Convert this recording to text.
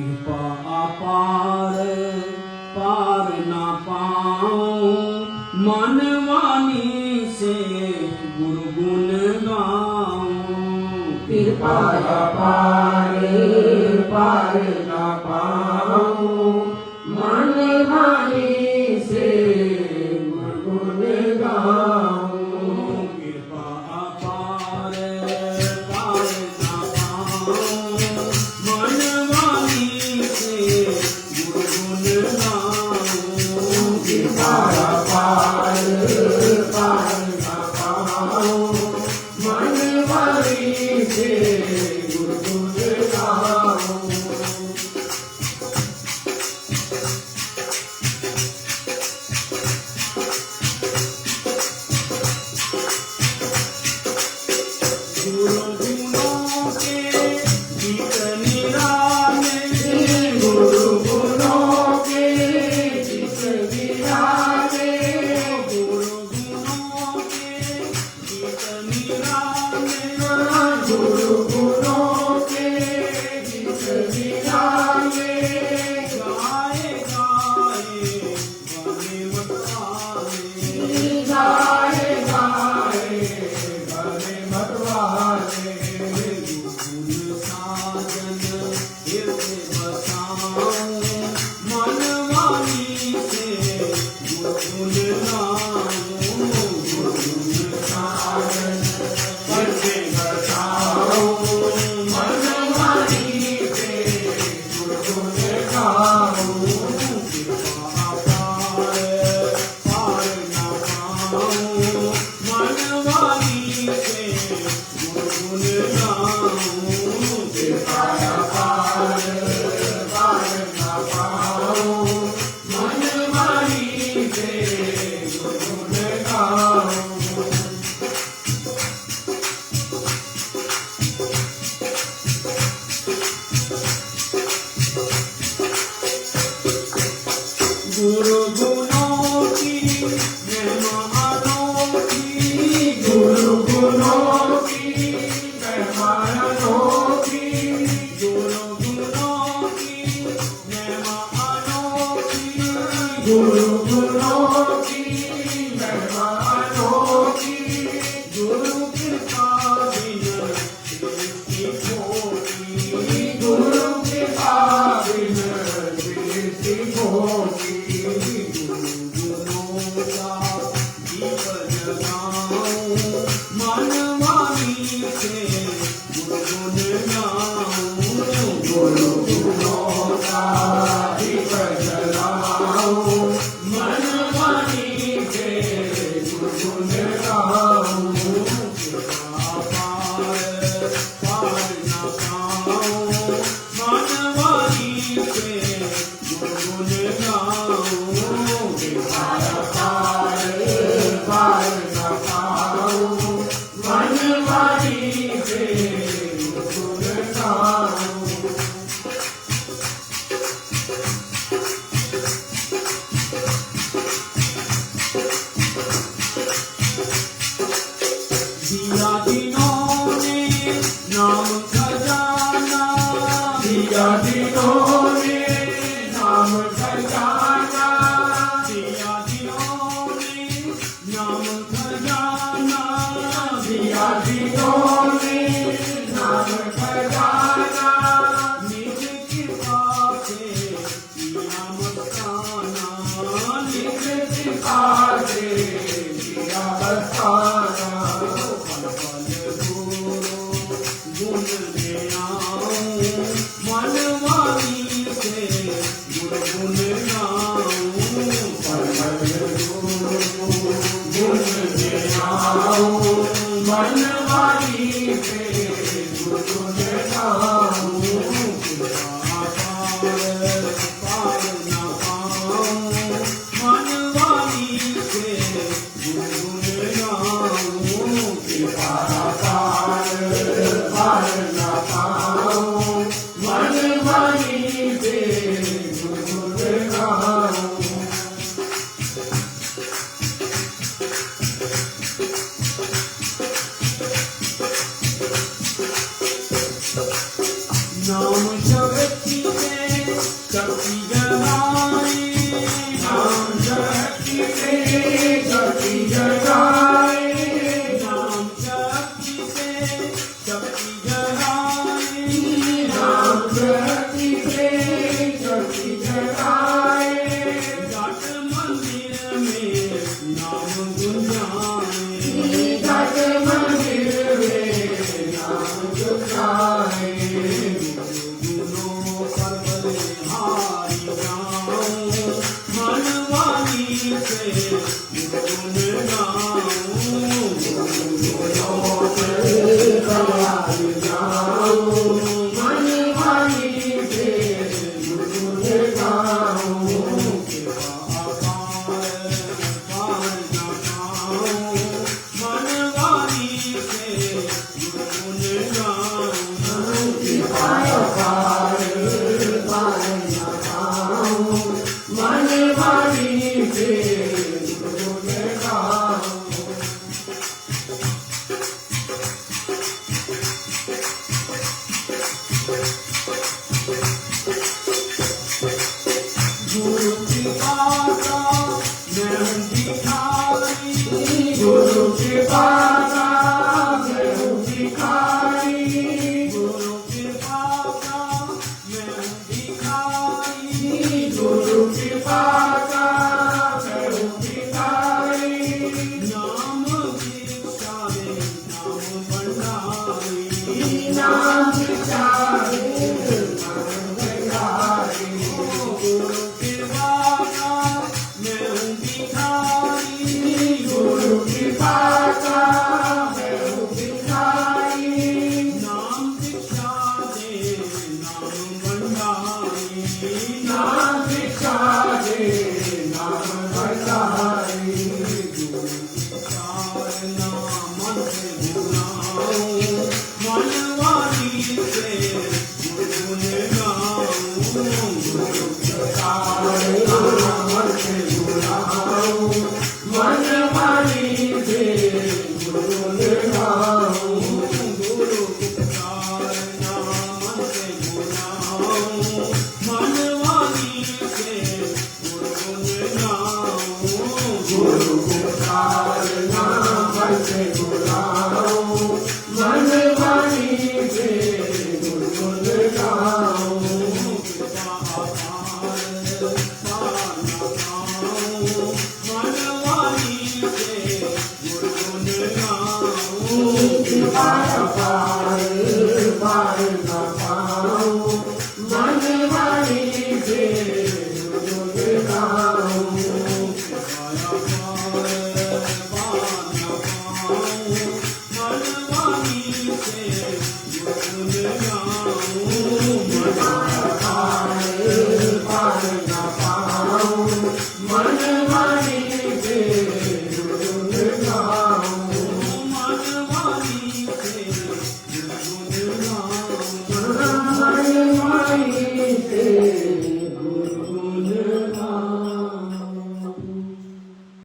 कृपा अपार पार ना पाऊं, मन वाणी से गुरु गुण गाऊं। कृपा अपार पार ना पाऊं, मन वाणी से गुरु गुण गाऊं। कृपा अपार पार ना पाऊं, मन वाणी से गुरु गुण गाऊं। कृपा अपार पार ना पाऊं, मन वाणी से गुरु गुण गाऊं। गुरु गुणों के गीत निराले, गुरु गुणों के गीत निराले, गुरु गुणों के गीत निराले, गुरु गुणों के गीत निराले। गाए गाए बने मतवाले, गाए गाए भले मतवाले, गुण साजन हृदय बसाऊं, मन वाणी से गुण गाऊं। गुण साजन हृदय बसाऊं, मन वाणी से गुण गुण गाऊं। कृपा अपार पार ना पाऊं, मन वाणी से गुण गाऊं। कृपा अपार पार ना पाऊं, मन वाणी से गुण गुण गाऊं। गुरु गुणों की महिमा अनोखी, गुरु गुणों की महिमा अनोखी, गुरु गुणों की महिमा अनोखी, गुरु गुणों की महिमा अनोखी। गुरु कृपा बिन सृष्टि खोटी, गुरु कृपा बिन सृष्टि होती। गुरु गुणों का दीप जगाऊं, मन वाणी से गुरु गुण गाऊं। गुरु गुणों का दीप जलाऊं, मन वाणी से गुरु गुण गाऊं। कृपा पार पार ना पाऊं, मन वाणी से गुरु गुण गाऊं। कृपा पार पार न पाऊं, मन वाणी से गुण गाऊं। दिया जिन्होंने नाम खजाना, दिया जिन्होंने नाम खजाना, दिया जिन्होंने नाम खजाना, दिया जिन्होंने नाम खजाना। निज कृपा से किया मस्ताना, निज कृपा से किया बसाना। पल पल गुरु गुण ले आऊं, मन वाणी से गुरु गुण गाऊं। पल पल गुण ले आऊं, मन वाणी से गुरु गुण गाऊं। कृपा पार पार ना पाऊं, मन वाणी Bye.